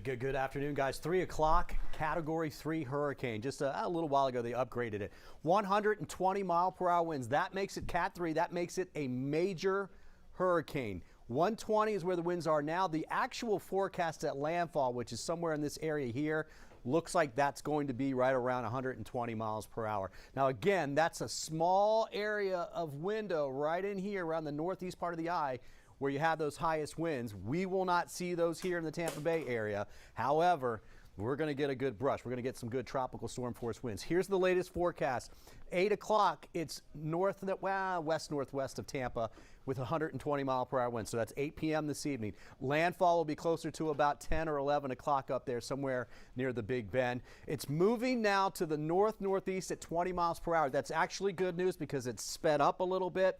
Good afternoon, guys. 3 o'clock, Category 3 hurricane. Just a little while ago, they upgraded it. 120-mile-per-hour winds. That makes it Cat 3. That makes it a major hurricane. 120 is where the winds are now. The actual forecast at landfall, which is somewhere in this area here, looks like that's going to be right around 120 miles per hour. Now, again, that's a small area of window right in here around the northeast part of the eye where you have those highest winds. We will not see those here in the Tampa Bay area. However, we're going to get a good brush. We're going to get some good tropical storm force winds. Here's the latest forecast. 8 o'clock, it's west-northwest of Tampa with 120-mile-per-hour winds. So that's 8 p.m. this evening. Landfall will be closer to about 10 or 11 o'clock up there somewhere near the Big Bend. It's moving now to the north-northeast at 20 miles per hour. That's actually good news because it's sped up a little bit.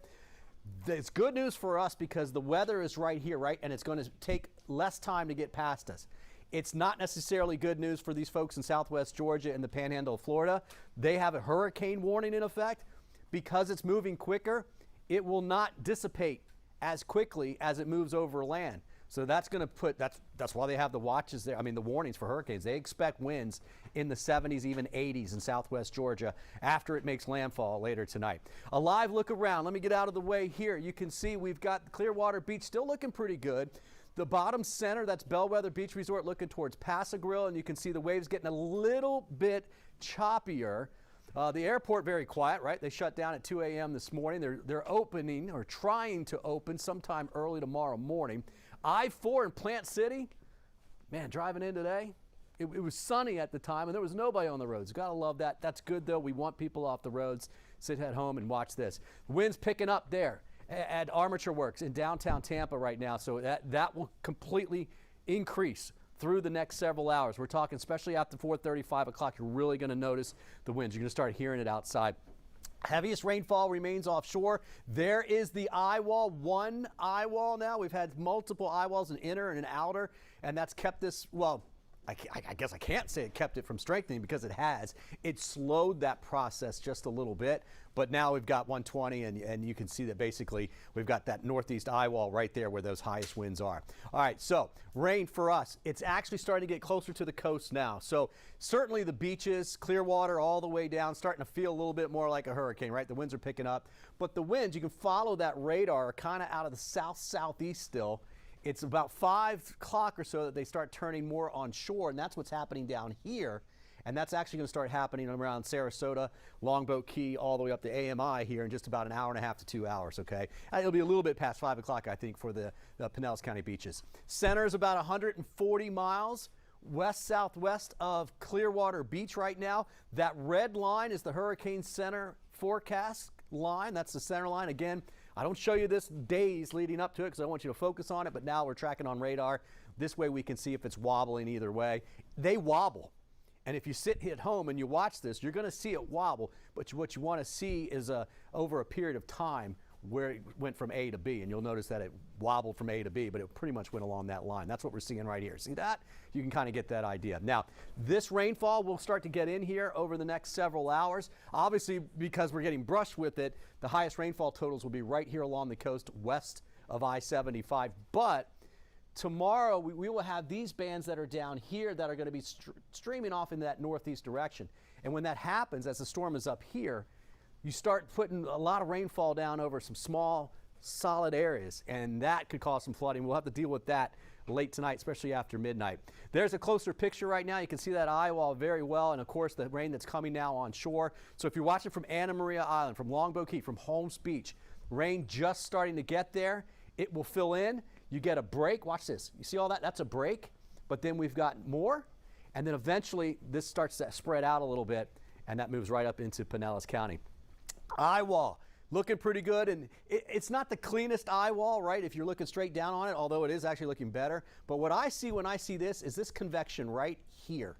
It's good news for us because the weather is right here, right? And it's going to take less time to get past us. It's not necessarily good news for these folks in southwest Georgia and the panhandle of Florida. They have a hurricane warning in effect. Because it's moving quicker, it will not dissipate as quickly as it moves over land. So that's going to put, that's why they have the watches there. I mean, the warnings for hurricanes. They expect winds in the 70s, even 80s in southwest Georgia after it makes landfall later tonight. A live look around. Let me get out of the way here. You can see we've got Clearwater Beach still looking pretty good. The bottom center, that's Bellwether Beach Resort looking towards Paso Grill, and you can see the waves getting a little bit choppier. The airport very quiet, right? They shut down at 2 a.m. this morning. They're opening or trying to open sometime early tomorrow morning. I-4 in Plant City, man, driving in today, it was sunny at the time and there was nobody on the roads. Gotta love that. That's good though. We want people off the roads. Sit at home and watch this. The wind's picking up there at Armature Works in downtown Tampa right now, so that will completely increase through the next several hours. We're talking especially after 4:30, 5 o'clock, you're really going to notice the winds. You're going to start hearing it outside. Heaviest rainfall remains offshore. There is the eye wall, one eye wall now. We've had multiple eye walls, an inner and an outer, and that's kept this, well, I guess I can't say it kept it from strengthening because it has. It slowed that process just a little bit, but now we've got 120 and you can see that basically we've got that northeast eye wall right there where those highest winds are. All right, so rain for us, it's actually starting to get closer to the coast now. So certainly the beaches, Clearwater all the way down, starting to feel a little bit more like a hurricane, right? The winds are picking up, but the winds, you can follow that radar kind of out of the south-southeast still. It's about 5 o'clock or so that they start turning more on shore, and that's what's happening down here. And that's actually going to start happening around Sarasota, Longboat Key, all the way up to AMI here in just about an hour and a half to 2 hours, okay? It'll be a little bit past 5 o'clock, I think, for the Pinellas County beaches. Center is about 140 miles west-southwest of Clearwater Beach right now. That red line is the Hurricane Center forecast line. That's the center line. Again, I don't show you this days leading up to it because I want you to focus on it, but now we're tracking on radar. This way we can see if it's wobbling either way. They wobble. And if you sit at home and you watch this, you're going to see it wobble. But what you want to see is over a period of time where it went from A to B. And you'll notice that it wobbled from A to B, but it pretty much went along that line. That's what we're seeing right here. See that? You can kind of get that idea. Now, this rainfall will start to get in here over the next several hours. Obviously, because we're getting brushed with it, the highest rainfall totals will be right here along the coast west of I-75. But tomorrow, we will have these bands that are down here that are going to be streaming off in that northeast direction. And when that happens, as the storm is up here, you start putting a lot of rainfall down over some small, solid areas, and that could cause some flooding. We'll have to deal with that late tonight, especially after midnight. There's a closer picture right now. You can see that eye wall very well, and of course the rain that's coming now on shore. So if you're watching from Anna Maria Island, from Longboat Key, from Holmes Beach, rain just starting to get there. It will fill in. You get a break. Watch this. You see all that? That's a break, but then we've got more, and then eventually this starts to spread out a little bit, and that moves right up into Pinellas County. Eye wall looking pretty good, and it's not the cleanest eye wall, right, if you're looking straight down on it, although it is actually looking better. But what I see when I see this is this convection right here.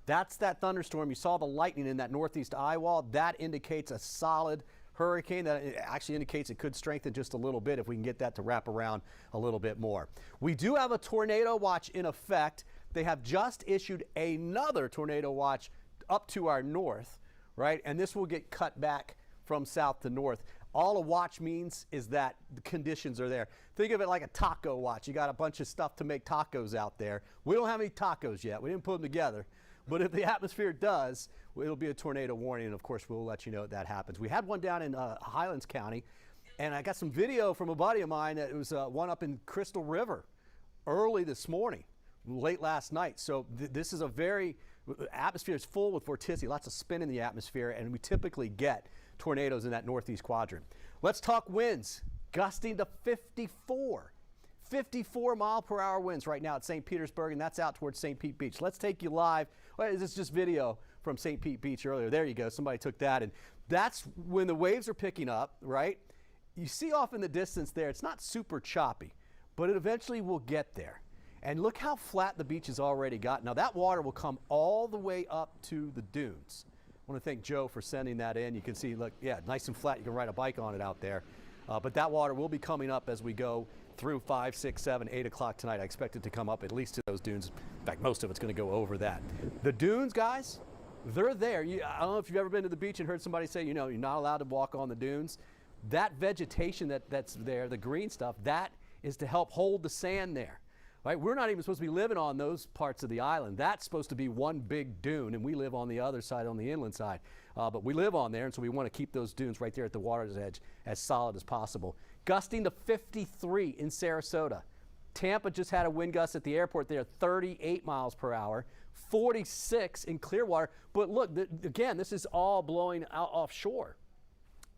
That's that thunderstorm. You saw the lightning in that northeast eye wall. That indicates a solid hurricane. That actually indicates it could strengthen just a little bit if we can get that to wrap around a little bit more. We do have a tornado watch in effect. They have just issued another tornado watch up to our north, right? And this will get cut back from south to north. All a watch means is that the conditions are there. Think of it like a taco watch. You got a bunch of stuff to make tacos out there. We don't have any tacos yet. We didn't put them together. But if the atmosphere does, it'll be a tornado warning, and of course we'll let you know if that happens. We had one down in Highlands County, and I got some video from a buddy of mine. It was one up in Crystal River early this morning, late last night. So this is a very, atmosphere is full with vorticity, lots of spin in the atmosphere, and we typically get tornadoes in that northeast quadrant. Let's talk winds, gusting to 54 mile per hour winds right now at St. Petersburg, and that's out towards St. Pete Beach. Let's take you live. Well, this is just video from St. Pete Beach earlier. There you go. Somebody took that, and that's when the waves are picking up, right? You see off in the distance there, it's not super choppy, but it eventually will get there. And look how flat the beach has already got. Now that water will come all the way up to the dunes. I want to thank Joe for sending that in. You can see, look, yeah, nice and flat. You can ride a bike on it out there. But that water will be coming up as we go through 5, 6, 7, 8 o'clock tonight. I expect it to come up at least to those dunes. In fact, most of it's going to go over that. The dunes, guys, they're there. I don't know if you've ever been to the beach and heard somebody say, you know, you're not allowed to walk on the dunes. That vegetation that's there, the green stuff, that is to help hold the sand there. Right? We're not even supposed to be living on those parts of the island. That's supposed to be one big dune, and we live on the other side, on the inland side. But we live on there, and so we want to keep those dunes right there at the water's edge as solid as possible. Gusting to 53 in Sarasota. Tampa just had a wind gust at the airport there, 38 miles per hour, 46 in Clearwater. But look, again, this is all blowing out offshore.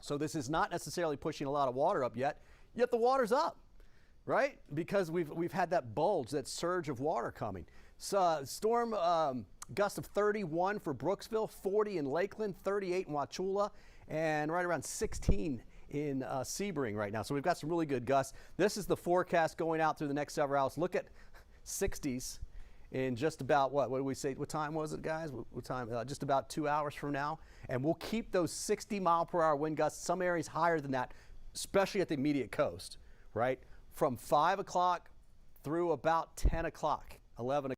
So this is not necessarily pushing a lot of water up yet the water's up. Right? Because we've had that bulge, that surge of water coming. So, storm gust of 31 for Brooksville, 40 in Lakeland, 38 in Wauchula, and right around 16 in Sebring right now. So we've got some really good gusts. This is the forecast going out through the next several hours. Look at 60s in just about what do we say? What time was it, guys? What time? Just about 2 hours from now. And we'll keep those 60 mile per hour wind gusts. Some areas higher than that, especially at the immediate coast, right? From 5 o'clock through about 10 o'clock, 11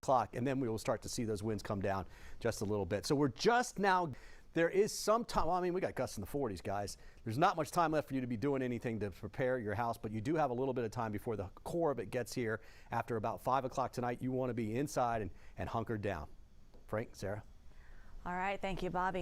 o'clock, and then we will start to see those winds come down just a little bit. So we're just now, there is some time, well, I mean, we got gusts in the 40s, guys. There's not much time left for you to be doing anything to prepare your house, but you do have a little bit of time before the core of it gets here. After about 5 o'clock tonight, you want to be inside and hunkered down. Frank, Sarah? All right, thank you, Bobby.